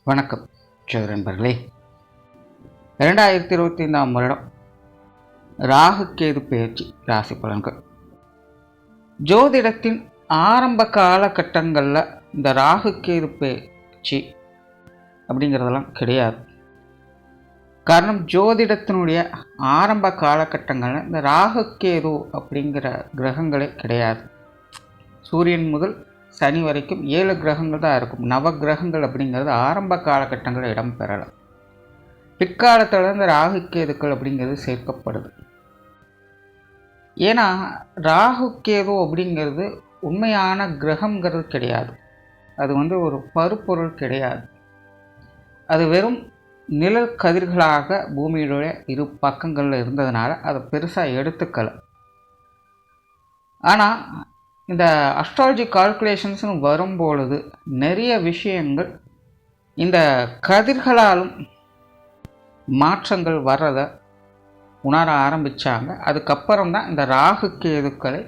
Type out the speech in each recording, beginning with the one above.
வணக்கம் நண்பர்களே. 2025ஆம் வருடம் ராகு கேது பெயர்ச்சி ராசி பலன்கள். ஜோதிடத்தின் ஆரம்ப காலகட்டங்களில் இந்த ராகு கேது பெயர்ச்சி அப்படிங்கிறதெல்லாம் கிடையாது. காரணம், ஜோதிடத்தினுடைய ஆரம்ப காலகட்டங்களில் இந்த ராகு கேது அப்படிங்கிற கிரகங்களே கிடையாது. சூரியன் முதல் சனி வரைக்கும் 7 கிரகங்கள் தான் இருக்கும். நவ கிரகங்கள் அப்படிங்கிறது ஆரம்ப காலகட்டங்களில் இடம் பெறலாம். பிற்காலத்தில் இந்த ராகு கேதுக்கள் அப்படிங்கிறது சேர்க்கப்படுது. ஏன்னா ராகு கேது அப்படிங்கிறது உண்மையான கிரகங்கிறது கிடையாது. அது ஒரு பருப்பொருள் கிடையாது. அது வெறும் நிழல் கதிர்களாக பூமியுடைய இரு பக்கங்களில் இருந்ததுனால அதை பெருசாக எடுத்துக்கல. ஆனால் இந்த அஸ்ட்ராலஜி கால்குலேஷன்ஸ்னு வரும்பொழுது நிறைய விஷயங்கள் இந்த கதிர்களாலும் மாற்றங்கள் வர்றதை உணர ஆரம்பித்தாங்க. அதுக்கப்புறம் தான் இந்த ராகு கேதுக்களை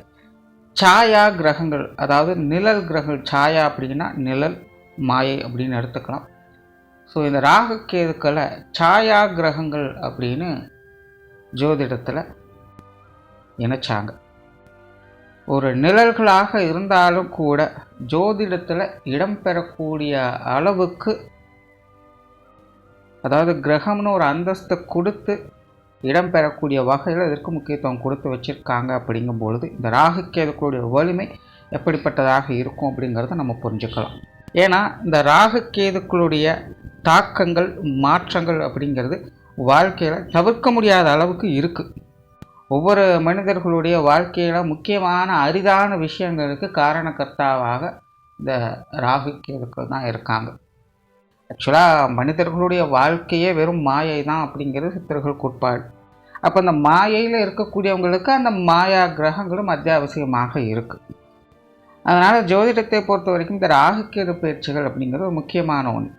சாயா கிரகங்கள், அதாவது நிழல் கிரகங்கள். சாயா அப்படின்னா நிழல், மாயை அப்படின்னு எடுத்துக்கலாம். ஸோ இந்த ராகு கேதுக்களை சாயா கிரகங்கள் அப்படின்னு ஜோதிடத்தில் இணைச்சாங்க. ஒரு நிழல்களாக இருந்தாலும் கூட ஜோதிடத்தில் இடம்பெறக்கூடிய அளவுக்கு, அதாவது கிரகம்னு ஒரு அந்தஸ்தை கொடுத்து இடம்பெறக்கூடிய வகையில் இதற்கு முக்கியத்துவம் கொடுத்து வச்சுருக்காங்க. அப்படிங்கும் பொழுது இந்த ராகு கேதுக்களுடைய வலிமை எப்படிப்பட்டதாக இருக்கும் அப்படிங்கிறத நம்ம புரிஞ்சுக்கலாம். ஏன்னா இந்த ராகு கேதுக்களுடைய தாக்கங்கள், மாற்றங்கள் அப்படிங்கிறது வாழ்க்கையில் தவிர்க்க முடியாத அளவுக்கு இருக்குது. ஒவ்வொரு மனிதர்களுடைய வாழ்க்கையில் முக்கியமான அரிதான விஷயங்களுக்கு காரணக்கர்த்தாவாக இந்த ராகு கேதுக்கள் தான் இருக்காங்க. ஆக்சுவலாக மனிதர்களுடைய வாழ்க்கையே வெறும் மாயை தான் அப்படிங்கிறது சித்தர்கள் கோட்பாடு. அப்போ அந்த மாயையில் இருக்கக்கூடியவங்களுக்கு அந்த மாயா கிரகங்களும் அத்தியாவசியமாக இருக்குது. அதனால் ஜோதிடத்தை பொறுத்த வரைக்கும் இந்த ராகு கேது பயிற்சிகள் அப்படிங்கிறது ஒரு முக்கியமான ஒன்று.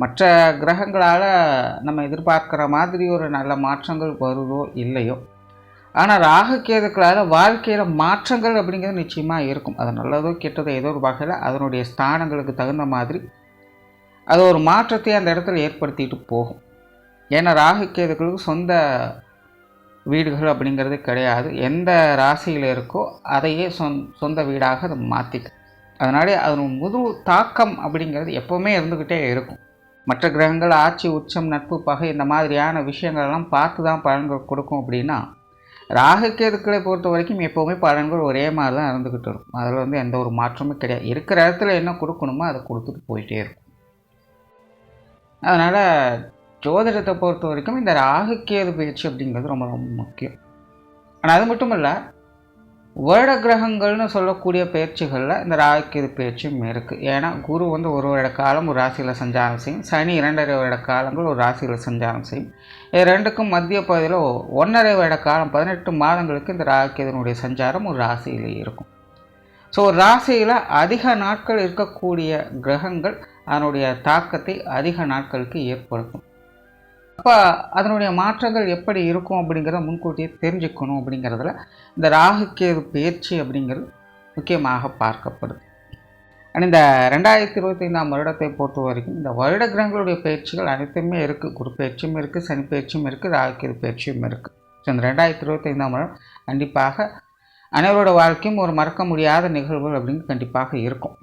மற்ற கிரகங்களால் நம்ம எதிர்பார்க்குற மாதிரி ஒரு நல்ல மாற்றங்கள் வருதோ இல்லையோ, ஆனால் ராகு கேதுக்களால் வாழ்க்கையில் மாற்றங்கள் அப்படிங்கிறது நிச்சயமாக இருக்கும். அது நல்லதோ கெட்டதோ ஏதோ ஒரு வகையில் அதனுடைய ஸ்தானங்களுக்கு தகுந்த மாதிரி அது ஒரு மாற்றத்தை அந்த இடத்துல ஏற்படுத்திட்டு போகும். ஏன்னா ராகு கேதுக்களுக்கு சொந்த வீடுகள் அப்படிங்கிறது கிடையாது. எந்த ராசியில் இருக்கோ அதையே சொந்த வீடாக அதை மாற்றிக்கும். அதனாலே அதன் முழு தாக்கம் அப்படிங்கிறது எப்போவுமே இருந்துக்கிட்டே இருக்கும். மற்ற கிரகங்கள் ஆட்சி, உச்சம், நட்பு, பகை இந்த மாதிரியான விஷயங்கள்லாம் பார்த்து தான் பலன்கள் கொடுக்கும். அப்படின்னா ராகு கேதுக்களை பொறுத்த வரைக்கும் எப்போவுமே பலன்கள் ஒரே மாதிரி தான் இருந்துக்கிட்டு இருக்கும். அதில் எந்த ஒரு மாற்றமும் கிடையாது. இருக்கிற இடத்துல என்ன கொடுக்கணுமோ அதை கொடுத்துட்டு போயிட்டே இருக்கும். அதனால் ஜோதிடத்தை பொறுத்த வரைக்கும் இந்த ராகு கேது பயிற்சி அப்படிங்கிறது ரொம்ப ரொம்ப முக்கியம். ஆனால் அது மட்டும் இல்லை, வருட கிரகங்கள்னு சொல்லக்கூடிய பயிற்சிகளில் இந்த ராகு கேது பயிற்சியும் இருக்குது. ஏன்னா குரு ஒரு வருட காலம் ஒரு ராசியில் சஞ்சாரம் செய்யும். சனி 2.5 வருட காலங்கள் ஒரு ராசியில் சஞ்சாரம் செய்யும். இது ரெண்டுக்கும் மத்திய பகுதியில் 1.5 வருட காலம் 18 மாதங்களுக்கு இந்த ராகு கேதுனுடைய சஞ்சாரம் ஒரு ராசியிலே இருக்கும். ஸோ ஒரு ராசியில் அதிக நாட்கள் இருக்கக்கூடிய கிரகங்கள் அதனுடைய தாக்கத்தை அதிக நாட்களுக்கு ஏற்படுத்தும். அப்போ அதனுடைய மாற்றங்கள் எப்படி இருக்கும் அப்படிங்கிறத முன்கூட்டியே தெரிஞ்சுக்கணும். அப்படிங்கிறதுல இந்த ராகு கேது பயிற்சி அப்படிங்கிறது முக்கியமாக பார்க்கப்படுது. ஆனால் இந்த 2025ஆம் வருடத்தை பொறுத்த வரைக்கும் இந்த வருட கிரகங்களுடைய பயிற்சிகள் அனைத்துமே இருக்குது. குரு பயிற்சியும் இருக்குது, சனி பயிற்சியும் இருக்குது, ராகு கேது பயிற்சியும் இருக்குது. ஸோ இந்த 2025ஆம் வருடம் கண்டிப்பாக அனைவரோட வாழ்க்கையும் ஒரு மறக்க முடியாத நிகழ்வுகள் அப்படின்னு கண்டிப்பாக இருக்கும்.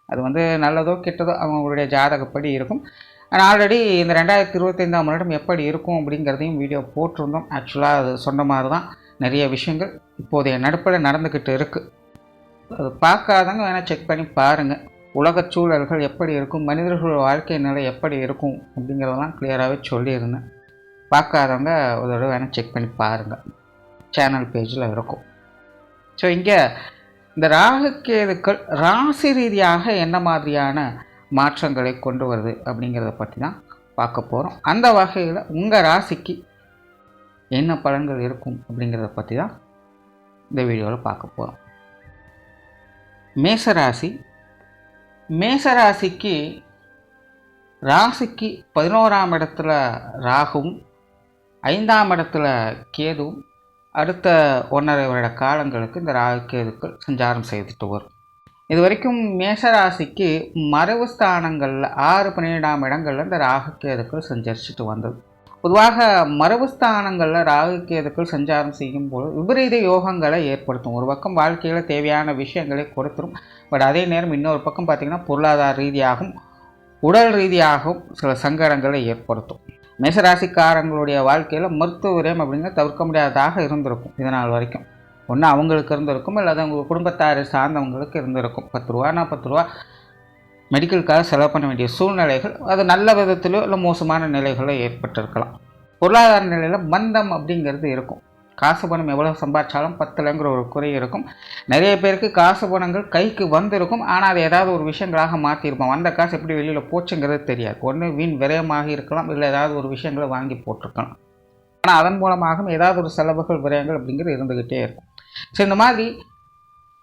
அது நல்லதோ கெட்டதோ அவங்களுடைய ஜாதகப்படி இருக்கும். ஆனால் ஆல்ரெடி இந்த 2025ஆம் வருடம் எப்படி இருக்கும் அப்படிங்கிறதையும் வீடியோ போட்டிருந்தோம். ஆக்சுவலாக அது சொன்ன மாதிரி தான் நிறைய விஷயங்கள் இப்போதைய நடப்பில் நடந்துக்கிட்டு இருக்குது. அது பார்க்காதவங்க வேணால் செக் பண்ணி பாருங்கள். உலகச் சூழல்கள் எப்படி இருக்கும், மனிதர்களோட வாழ்க்கை நிலை எப்படி இருக்கும் அப்படிங்கிறதெல்லாம் கிளியராகவே சொல்லியிருந்தேன். பார்க்காதவங்க ஒரு தடவை வேணால் செக் பண்ணி பாருங்கள், சேனல் பேஜில் இருக்கும். ஸோ இங்கே இந்த ராகு கேதுக்கள் ராசி ரீதியாக என்ன மாதிரியான மாற்றங்களை கொண்டு வருது அப்படிங்கிறத பற்றி தான் பார்க்க போகிறோம். அந்த வகையில் உங்கள் ராசிக்கு என்ன பலன்கள் இருக்கும் அப்படிங்கிறத பற்றி தான் இந்த வீடியோவில் பார்க்க போகிறோம். மேசராசி. மேசராசிக்கு ராசிக்கு 11ஆம் இடத்துல ராகுவும் 5ஆம் இடத்துல கேதுவும் அடுத்த 1.5 வருட காலங்களுக்கு இந்த ராகு கேதுக்கள் சஞ்சாரம் செய்துட்டு வரும். இது வரைக்கும் மேஷராசிக்கு மறைவு ஸ்தானங்களில் 6, 12ஆம் இடங்களில் இந்த ராகுகேதுக்கள் சஞ்சரிச்சுட்டு வந்தது. பொதுவாக மறைவு ஸ்தானங்களில் ராகுகேதுக்கள் சஞ்சாரம் செய்யும்போது விபரீத யோகங்களை ஏற்படுத்தும். ஒரு பக்கம் வாழ்க்கையில் தேவையான விஷயங்களை கொடுத்துரும். பட் அதே நேரம் இன்னொரு பக்கம் பார்த்திங்கன்னா பொருளாதார ரீதியாகவும் உடல் ரீதியாகவும் சில சங்கடங்களை ஏற்படுத்தும். மேஷராசிக்காரங்களுடைய வாழ்க்கையில் மருத்துவ விரயம் அப்படிங்கிறது தவிர்க்க முடியாததாக இருந்திருக்கும். இதனால் வரைக்கும் ஒன்று அவங்களுக்கு இருந்திருக்கும், அல்லது அவங்க குடும்பத்தாரை சார்ந்தவங்களுக்கு இருந்திருக்கும். 10 ரூபானா 10 ரூபா மெடிக்கலுக்காக செலவு பண்ண வேண்டிய சூழ்நிலைகள் அது நல்ல விதத்திலோ இல்லை மோசமான நிலைகளோ ஏற்பட்டிருக்கலாம். பொருளாதார நிலையில் மந்தம் அப்படிங்கிறது இருக்கும். காசு பணம் எவ்வளோ சம்பாதிச்சாலும் பத்தலைங்கிற ஒரு குறை இருக்கும். நிறைய பேருக்கு காசு பணங்கள் கைக்கு வந்திருக்கும், ஆனால் அது ஏதாவது ஒரு விஷயங்களாக மாற்றிருப்போம். வந்த காசு எப்படி வெளியில் போச்சுங்கிறது தெரியாது. ஒன்று வீண் விரயமாக இருக்கலாம், இல்லை ஏதாவது ஒரு விஷயங்களை வாங்கி போட்டிருக்கலாம். ஆனால் அதன் மூலமாகவும் ஏதாவது ஒரு செலவுகள் விரயங்கள் அப்படிங்கிறது இருந்துக்கிட்டே இருக்கும். ஸோ இந்த மாதிரி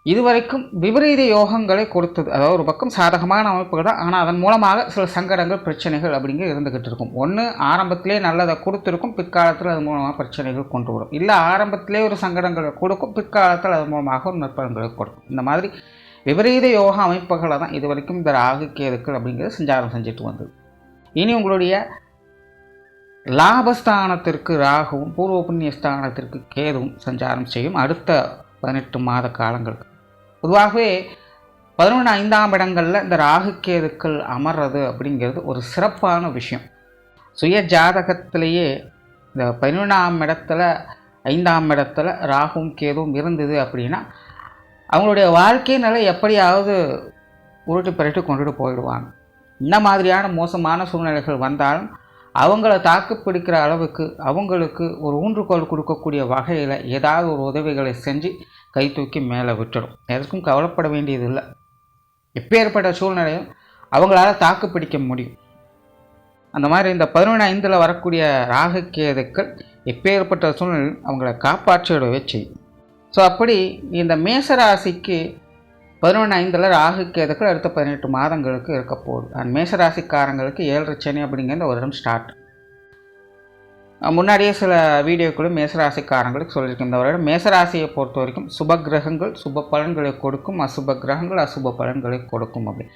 இதுவரைக்கும் விபரீத யோகங்களை கொடுத்தது. அதாவது ஒரு பக்கம் சாதகமான அமைப்புகள் தான், ஆனால் அதன் மூலமாக சில சங்கடங்கள் பிரச்சனைகள் அப்படிங்கிறது இருந்துக்கிட்டு இருக்கும். ஒன்று ஆரம்பத்திலே நல்லதை கொடுத்துருக்கும், பிற்காலத்தில் அது மூலமாக பிரச்சனைகள் கொண்டு வரும். இல்லை ஆரம்பத்திலே ஒரு சங்கடங்களை கொடுக்கும், பிற்காலத்தில் அது மூலமாக ஒரு நற்பலன்களை கொடுக்கும். இந்த மாதிரி விபரீத யோக அமைப்புகளை தான் இது வரைக்கும் இந்த ராகுகேதுக்கள் அப்படிங்கிறது சஞ்சாரம் செஞ்சுட்டு வந்தது. இனி உங்களுடைய லாபஸ்தானத்திற்கு ராகுவும் பூர்வ புண்ணிய ஸ்தானத்திற்கு கேதுவும் சஞ்சாரம் செய்யும் அடுத்த 18 மாத காலங்களுக்கு. பொதுவாகவே 11, 5ஆம் இடங்களில் இந்த ராகுகேதுக்கள் அமர்றது அப்படிங்கிறது ஒரு சிறப்பான விஷயம். சுய ஜாதகத்திலேயே இந்த 11ஆம் இடத்துல 5ஆம் இடத்துல ராகுவும் கேதுவும் இருந்தது அப்படின்னா அவங்களுடைய வாழ்க்கை நிலை எப்படியாவது உருட்டு பெருட்டு கொண்டுட்டு போயிடுவாங்க. இந்த மாதிரியான மோசமான சூழ்நிலைகள் வந்தாலும் அவங்கள தாக்குப்பிடிக்கிற அளவுக்கு அவங்களுக்கு ஒரு ஊன்றுகோல் கொடுக்கக்கூடிய வகையில் ஏதாவது ஒரு உதவிகளை செஞ்சு கை தூக்கி மேலே விட்டுடும். எதற்கும் கவலைப்பட வேண்டியதில்லை. எப்பேற்பட்ட சூழ்நிலையும் அவங்களால தாக்குப்பிடிக்க முடியும். அந்த மாதிரி இந்த 11/5 வரக்கூடிய ராகுகேதுக்கள் எப்பேற்பட்ட சூழ்நிலையும் அவங்கள காப்பாற்றிடவே செய்யும். ஸோ அப்படி இந்த மேஷராசிக்கு 11/5 ராகுகேதுக்கள் அடுத்த 18 மாதங்களுக்கு இருக்க போகுது. அண்ட் மேஷராசிக்காரங்களுக்கு 7 சனி அப்படிங்கிற இந்த வருடம் ஸ்டார்ட். முன்னாடியே சில வீடியோக்களும் மேஷராசிக்காரங்களுக்கு சொல்லியிருக்கேன். இந்த வருடம் மேஷராசியை பொறுத்த வரைக்கும் சுப கிரகங்கள் சுப பலன்களை கொடுக்கும், அசுப கிரகங்கள் அசுப பலன்களை கொடுக்கும் அப்படி.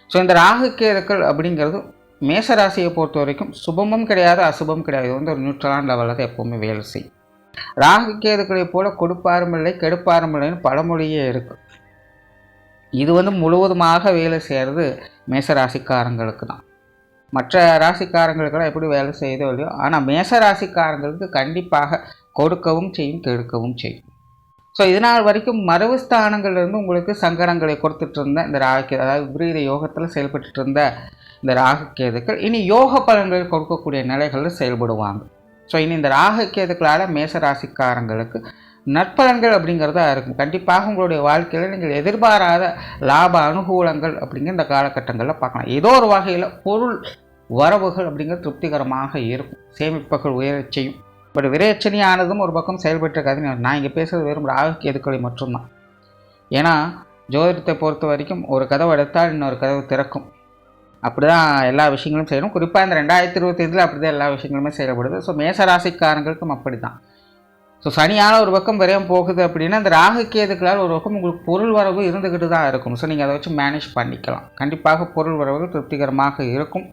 ஸோ இந்த ராகுகேதுக்கள் அப்படிங்கிறது மேஷராசியை பொறுத்த வரைக்கும் சுபமும் கிடையாது அசுபமும் கிடையாது. இது ஒரு நியூட்ரலான லெவலில் தான் எப்போவுமே வேலை செய்யும். ராகுகேதுக்களை போல கொடுப்பாரும் இல்லை கெடுப்பாரும் இல்லைன்னு பழமொழியே இருக்குது. இது முழுவதுமாக வேலை செய்கிறது மேஷராசிக்காரங்களுக்கு தான். மற்ற ராசிக்காரங்களுக்கெல்லாம் எப்படி வேலை செய்யுதோ இல்லையோ, ஆனால் மேஷராசிக்காரங்களுக்கு கண்டிப்பாக கொடுக்கவும் செய்யும் கெடுக்கவும் செய்யும். ஸோ இதனால் வரைக்கும் மறைவு ஸ்தானங்கள்லேருந்து உங்களுக்கு சங்கடங்களை கொடுத்துட்டு இருந்த இந்த ராகுகேது, அதாவது விபரீத யோகத்தில் செயல்பட்டு இருந்த இந்த ராகுகேதுக்கள் இனி யோக பலன்களை கொடுக்கக்கூடிய நிலைகளில் செயல்படுவாங்க. ஸோ இனி இந்த ராகுகேதுக்களால் மேஷராசிக்காரங்களுக்கு நற்பலன்கள் அப்படிங்கிறதா இருக்கும். கண்டிப்பாக உங்களுடைய வாழ்க்கையில் நீங்கள் எதிர்பாராத லாப அனுகூலங்கள் அப்படிங்கிற இந்த காலகட்டங்களில் பார்க்கலாம். ஏதோ ஒரு வகையில் பொருள் வரவுகள் அப்படிங்கிறது திருப்திகரமாக இருக்கும். சேமிப்புகள் உயரச் செய்யும். பட் விரைச்சனியானதும் ஒரு பக்கம் செயல்பட்டிருக்காதுன்னு நான் இங்கே பேசுகிறது வெறும் ராகுகேதுக்களை மட்டும்தான். ஏன்னா ஜோதிடத்தை பொறுத்த வரைக்கும் ஒரு கதவு எடுத்தால் இன்னொரு கதவு திறக்கும். அப்படி தான் எல்லா விஷயங்களும் செய்யணும். குறிப்பாக இந்த 2025 அப்படி தான் எல்லா விஷயங்களுமே செயல்படுது. ஸோ மேஷராசிக்காரங்களுக்கும் அப்படி தான். ஸோ சனியால் ஒரு பக்கம் விரயம் போகுது அப்படின்னா இந்த ராகுகேதுக்களால் ஒரு பக்கம் உங்களுக்கு பொருள் வரவு இருந்துக்கிட்டு தான் இருக்கும். ஸோ நீங்கள் அதை வச்சு மேனேஜ் பண்ணிக்கலாம். கண்டிப்பாக பொருள் வரவுகள் திருப்திகரமாக இருக்கும்.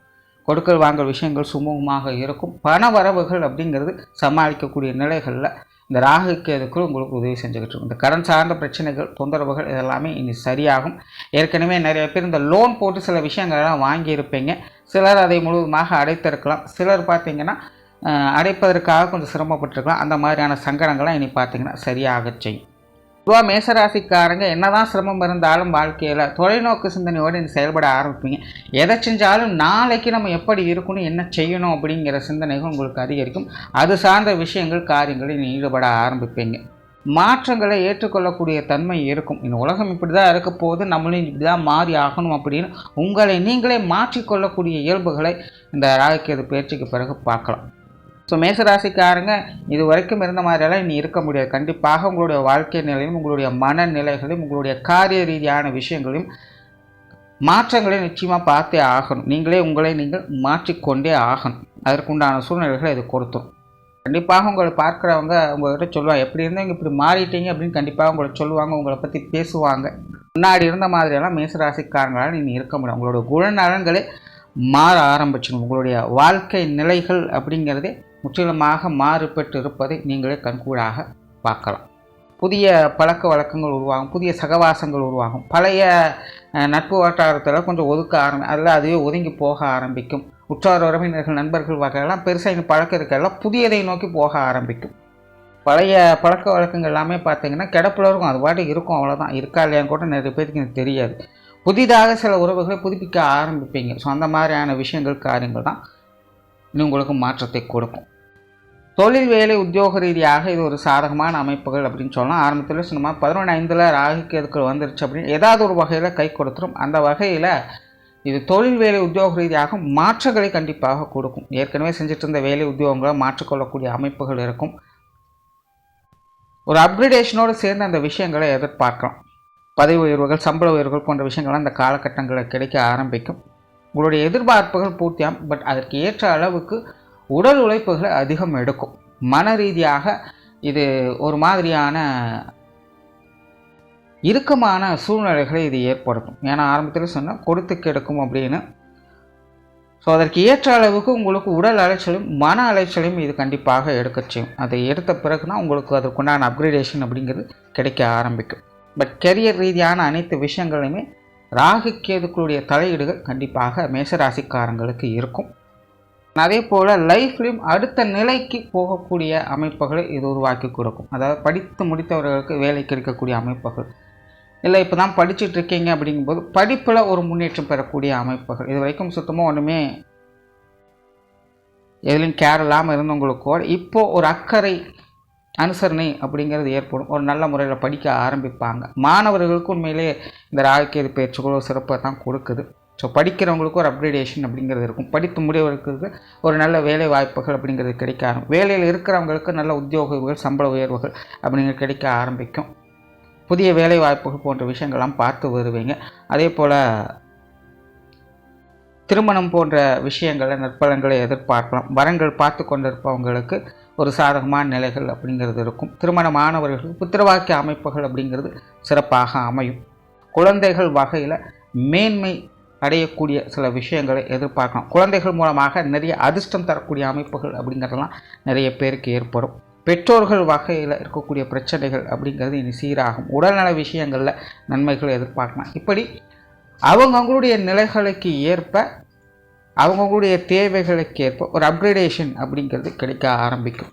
கொடுக்கல் வாங்கல் விஷயங்கள் சுமூகமாக இருக்கும். பண வரவுகள் அப்படிங்கிறது சமாளிக்கக்கூடிய நிலைகளில் இந்த ராகுகேதுக்கள் உங்களுக்கு உதவி செஞ்சுக்கிட்டு இருக்கும். இந்த கடன் சார்ந்த பிரச்சனைகள் தொந்தரவுகள் இதெல்லாமே இனி சரியாகும். ஏற்கனவே நிறைய பேர் இந்த லோன் போட்டு சில விஷயங்கள்லாம் வாங்கியிருப்பீங்க. சிலர் அதை முழுவதுமாக அடைத்திருக்கலாம். சிலர் பார்த்திங்கன்னா அடைப்பதற்காக கொஞ்சம் சிரமப்பட்டிருக்கலாம். அந்த மாதிரியான சங்கடங்கள்லாம் இனி பார்த்திங்கன்னா சரியாக செய்யும். பொதுவாக மேஷராசிக்காரங்க என்ன தான் சிரமம் இருந்தாலும் வாழ்க்கையில் தொலைநோக்கு சிந்தனையோடு நீ செயல்பட ஆரம்பிப்பீங்க. எதை செஞ்சாலும் நாளைக்கு நம்ம எப்படி இருக்கணும் என்ன செய்யணும் அப்படிங்கிற சிந்தனைகள் உங்களுக்கு அதிகரிக்கும். அது சார்ந்த விஷயங்கள் காரியங்களில் நீ ஈடுபட ஆரம்பிப்பீங்க. மாற்றங்களை ஏற்றுக்கொள்ளக்கூடிய தன்மை இருக்கும். இந்த உலகம் இப்படி தான் இருக்க போது, நம்மளும் இப்படி தான் மாறி ஆகணும் அப்படின்னு உங்களை நீங்களே மாற்றிக்கொள்ளக்கூடிய இயல்புகளை இந்த ராகுகேது பயிற்சிக்கு பிறகு பார்க்கலாம். ஸோ மேஷராசிக்காரங்க இது வரைக்கும் இருந்த மாதிரியெல்லாம் இனி இருக்க முடியாது. கண்டிப்பாக உங்களுடைய வாழ்க்கை நிலையும் உங்களுடைய மனநிலைகளையும் உங்களுடைய காரிய ரீதியான விஷயங்களையும் மாற்றங்களை நிச்சயமாக பார்த்தே ஆகணும். நீங்களே உங்களை நீங்கள் மாற்றிக்கொண்டே ஆகணும். அதற்குண்டான சூழ்நிலைகளை இது கொடுத்தோம். கண்டிப்பாக உங்களை பார்க்குறவங்க உங்கள்கிட்ட சொல்லுவாங்க, எப்படி இருந்தவங்க இப்படி மாறிட்டீங்க அப்படின்னு கண்டிப்பாக உங்களை சொல்லுவாங்க, உங்களை பற்றி பேசுவாங்க. முன்னாடி இருந்த மாதிரியெல்லாம் மேசராசிக்காரங்களால் நீங்கள் இருக்க முடியும். உங்களோட குணநலன்களே மாற ஆரம்பிச்சிடும். உங்களுடைய வாழ்க்கை நிலைகள் அப்படிங்கிறதே முற்றிலுமாக மாறுபட்டு இருப்பதை நீங்களே கண்கூடாக பார்க்கலாம். புதிய பழக்க வழக்கங்கள் உருவாகும், புதிய சகவாசங்கள் உருவாகும். பழைய நட்பு வட்டாரத்தில் கொஞ்சம் அதில் அதுவே ஒதுங்கி போக ஆரம்பிக்கும். உற்றார் உறவினர்கள் நண்பர்கள் வகையெல்லாம் பெருசாக இங்கே பழக்கம் இருக்கலாம், புதியதை நோக்கி போக ஆரம்பிக்கும். பழைய பழக்க வழக்கங்கள் எல்லாமே பார்த்தீங்கன்னா கிடப்பில் இருக்கும், அது பாட்டு இருக்கும், அவ்வளோதான். இருக்கா இல்லையான்னு கூட நிறைய பேருக்கு எனக்கு தெரியாது. புதிதாக சில உறவுகளை புதுப்பிக்க ஆரம்பிப்பீங்க. ஸோ அந்த மாதிரியான விஷயங்கள் காரியங்கள் தான் இன்னும் உங்களுக்கு மாற்றத்தை கொடுக்கும். தொழில் வேலை உத்தியோக ரீதியாக இது ஒரு சாதகமான அமைப்புகள் அப்படின்னு சொல்லலாம். ஆரம்பத்தில் சொன்னோமா 11/5 ராகு கேதுக்கள் வந்துருச்சு அப்படின்னு ஏதாவது ஒரு வகையில் கை கொடுத்துரும். அந்த வகையில் இது தொழில் வேலை உத்தியோக ரீதியாக மாற்றங்களை கண்டிப்பாக கொடுக்கும். ஏற்கனவே செஞ்சுட்டு இருந்த வேலை உத்தியோகங்களை மாற்றிக்கொள்ளக்கூடிய அமைப்புகள் இருக்கும். ஒரு அப்கிரேடேஷனோடு சேர்ந்து அந்த விஷயங்களை எதிர்பார்க்கலாம். பதவி உயர்வுகள், சம்பள உயர்வுகள் போன்ற விஷயங்கள்லாம் இந்த காலகட்டங்களில் கிடைக்க ஆரம்பிக்கும். உங்களுடைய எதிர்பார்ப்புகள் பூர்த்தியாகும். பட் அதற்கு ஏற்ற அளவுக்கு உடல் உழைப்புகளை அதிகம் எடுக்கும். மன ரீதியாக இது ஒரு மாதிரியான இறுக்கமான சூழ்நிலைகளை இது ஏற்படுத்தும். ஏன்னா ஆரம்பத்தில் சொன்னால் கொடுத்து கெடுக்கும் அப்படின்னு. ஸோ அதற்கு ஏற்ற அளவுக்கு உங்களுக்கு உடல் அலைச்சலும் மன அலைச்சலையும் இது கண்டிப்பாக எடுக்க செய்யும். அதை எடுத்த பிறகு தான் உங்களுக்கு அதற்குண்டான அப்கிரேடேஷன் அப்படிங்கிறது கிடைக்க ஆரம்பிக்கும். பட் கெரியர் ரீதியான அனைத்து விஷயங்களையுமே ராகு கேதுக்களுடைய தலையீடுகள் கண்டிப்பாக மேசராசிக்காரங்களுக்கு இருக்கும். அதே போல் லைஃப்லையும் அடுத்த நிலைக்கு போகக்கூடிய அமைப்புகளை இது உருவாக்கி கொடுக்கும். அதாவது படித்து முடித்தவர்களுக்கு வேலை கிடைக்கக்கூடிய அமைப்புகள், இல்லை இப்போ தான் படிச்சுட்டு இருக்கீங்க அப்படிங்கும்போது படிப்பில் ஒரு முன்னேற்றம் பெறக்கூடிய அமைப்புகள். இது வரைக்கும் சுத்தமாக ஒன்றுமே எதுலையும் கேர் இல்லாமல் இருந்தவங்களுக்கோ இப்போது ஒரு அக்கறை அனுசரணை அப்படிங்கிறது ஏற்படும். ஒரு நல்ல முறையில் படிக்க ஆரம்பிப்பாங்க. மாணவர்களுக்கு உண்மையிலே இந்த ராகுகேது பயிற்சிகளோ சிறப்பாக தான் கொடுக்குது. ஸோ படிக்கிறவங்களுக்கு ஒரு அப்கிரேடேஷன் அப்படிங்கிறது இருக்கும். படித்து முடிவதற்கு ஒரு நல்ல வேலை வாய்ப்புகள் அப்படிங்கிறது கிடைக்க ஆரம்பிக்கும். வேலையில் இருக்கிறவங்களுக்கு நல்ல உத்தியோகங்கள், சம்பள உயர்வுகள் அப்படிங்கிறது கிடைக்க ஆரம்பிக்கும். புதிய வேலை வாய்ப்புகள் போன்ற விஷயங்கள்லாம் பார்த்து வருவீங்க. அதே போல் திருமணம் போன்ற விஷயங்களை நற்பலன்களை எதிர்பார்க்கலாம். வரங்கள் பார்த்து கொண்டிருப்பவங்களுக்கு ஒரு சாதகமான நிலைகள் அப்படிங்கிறது இருக்கும். திருமணமானவர்களுக்கு புத்திரவாக்கிய அமைப்புகள் அப்படிங்கிறது சிறப்பாக அமையும். குழந்தைகள் வகையில் மேன்மை அடையக்கூடிய சில விஷயங்களை எதிர்பார்க்கலாம். குழந்தைகள் மூலமாக நிறைய அதிர்ஷ்டம் தரக்கூடிய அமைப்புகள் அப்படிங்கிறதெல்லாம் நிறைய பேருக்கு ஏற்படும். பெற்றோர்கள் வகையில் இருக்கக்கூடிய பிரச்சனைகள் அப்படிங்கிறது இனி சீராகும். உடல்நல விஷயங்களில் நன்மைகள் எதிர்பார்க்கலாம். இப்படி அவங்கவுங்களுடைய நிலைகளுக்கு ஏற்ப, அவங்கவுங்களுடைய தேவைகளுக்கு ஏற்ப ஒரு அப்கிரேடேஷன் அப்படிங்கிறது கிடைக்க ஆரம்பிக்கும்.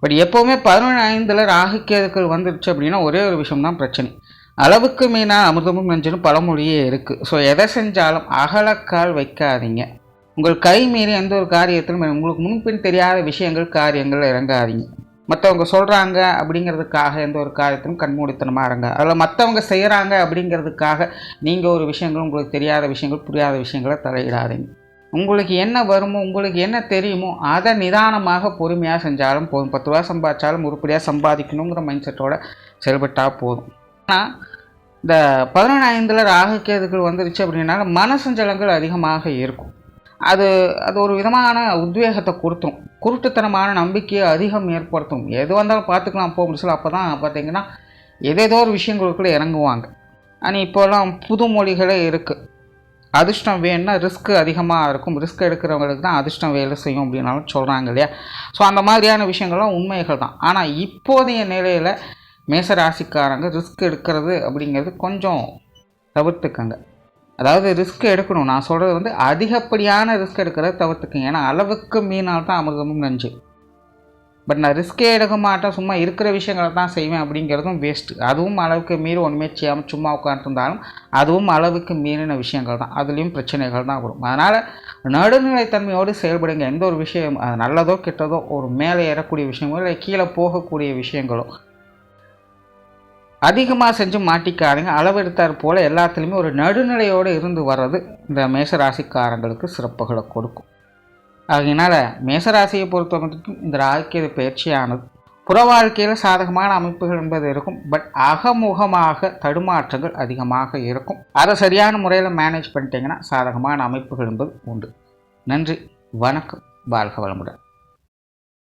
பட் எப்போவுமே 11/5 ராகு கேதுக்கள் வந்துடுச்சு அப்படின்னா ஒரே ஒரு விஷயம்தான் பிரச்சனை. அளவுக்கு மீனாக அமிர்தமும் நெஞ்சனும் பழமொழியே இருக்குது. ஸோ எதை செஞ்சாலும் அகலக்கால் வைக்காதீங்க. உங்கள் கை மீறி எந்த ஒரு காரியத்திலும் உங்களுக்கு முன்பின் தெரியாத விஷயங்கள் காரியங்கள் இறங்காதீங்க. மற்றவங்க சொல்கிறாங்க அப்படிங்கிறதுக்காக எந்த ஒரு காரியத்திலும் கண்மூடித்தனமாக இறங்க. அதில் மற்றவங்க செய்கிறாங்க அப்படிங்கிறதுக்காக நீங்கள் ஒரு விஷயங்கள், உங்களுக்கு தெரியாத விஷயங்கள், புரியாத விஷயங்களை தலையிடாதீங்க. உங்களுக்கு என்ன வருமோ, உங்களுக்கு என்ன தெரியுமோ அதை நிதானமாக பொறுமையாக செஞ்சாலும் போதும். 10 ரூபா சம்பாதிச்சாலும் உருப்படியாக சம்பாதிக்கணுங்கிற மைண்ட் செட்டோடு செயல்பட்டால் போதும். ஆனால் இந்த 11/5 ராகு கேதுக்கள் வந்துருச்சு அப்படின்னா மனசஞ்சலங்கள் அதிகமாக இருக்கும். அது ஒரு விதமான உத்வேகத்தை கொடுத்துரும். குருட்டுத்தனமான நம்பிக்கையை அதிகம் ஏற்படுத்தும். எது வந்தாலும் பார்த்துக்கலாம் போக முடியல. அப்போ தான் பார்த்தீங்கன்னா ஏதேதோ ஒரு விஷயங்களுக்குள்ளே இறங்குவாங்க. ஆனால் இப்போல்லாம் புது மொழிகளே இருக்குது. அதிர்ஷ்டம் வேணும்னா ரிஸ்க்கு அதிகமாக இருக்கும். ரிஸ்க் எடுக்கிறவங்களுக்கு தான் அதிர்ஷ்டம் வேலை செய்யும் அப்படின்னாலும் சொல்கிறாங்க இல்லையா. ஸோ அந்த மாதிரியான விஷயங்கள்லாம் உண்மைகள் தான். ஆனால் இப்போதைய நிலையில் மேசராசிக்காரங்க ரிஸ்க் எடுக்கிறது அப்படிங்கிறது கொஞ்சம் தவிர்த்துக்கங்க. அதாவது ரிஸ்க் எடுக்கணும். நான் சொல்கிறது அதிகப்படியான ரிஸ்க் எடுக்கிறத தவிர்த்துக்குங்க. ஏன்னா அளவுக்கு மீனால் தான் அமிர்தமும் நஞ்சு. பட் நான் ரிஸ்கே எடுக்க மாட்டேன், சும்மா இருக்கிற விஷயங்களை தான் செய்வேன் அப்படிங்கிறதும் வேஸ்ட்டு. அதுவும் அளவுக்கு மீறி ஒன்றுமே செய்யாமல் சும்மா உட்காந்துருந்தாலும் அதுவும் அளவுக்கு மீறின விஷயங்கள் தான். அதுலேயும் பிரச்சனைகள் தான் வரும். அதனால் நடுநிலைத்தன்மையோடு செயல்படுங்க. எந்த ஒரு விஷயம் அது நல்லதோ கெட்டதோ, ஒரு மேலே ஏறக்கூடிய விஷயமோ இல்லை கீழே போகக்கூடிய விஷயங்களோ அதிகமாக செஞ்சு மாட்டிக்காதீங்க. அளவெடுத்தார் போல் எல்லாத்துலேயுமே ஒரு நடுநிலையோடு இருந்து வர்றது இந்த மேசராசிக்காரங்களுக்கு சிறப்புகளை கொடுக்கும். அதனால் மேசராசியை பொறுத்தவரைக்கும் இந்த ராகுகேது பயிற்சியானது புற வாழ்க்கையில் சாதகமான அமைப்புகள் என்பது இருக்கும். பட் அகமுகமாக தடுமாற்றங்கள் அதிகமாக இருக்கும். அதை சரியான முறையில் மேனேஜ் பண்ணிட்டீங்கன்னா சாதகமான அமைப்புகள் என்பது உண்டு. நன்றி, வணக்கம், வாழ்க வளமுடன்.